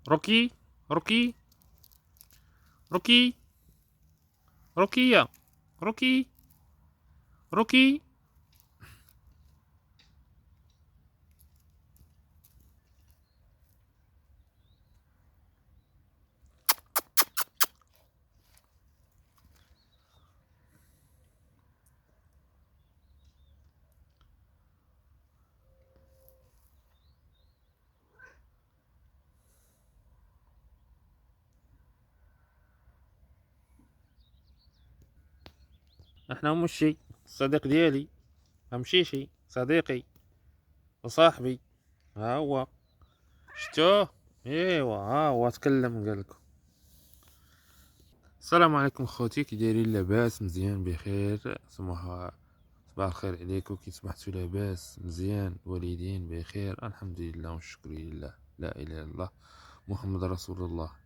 روكي روكي روكي روكية روكي روكي. احنا مشي الصديق ديالي، مشيشي صديقي وصاحبي، ها هو شتوه. ايوا ها هو تكلم قالكم. السلام عليكم خوتي، كي دايرين؟ لاباس؟ مزيان بخير؟ صباح الخير عليكم، كي صبحتوا لاباس؟ مزيان؟ الوالدين بخير؟ الحمد لله والشكر لله، لا اله الا الله محمد رسول الله.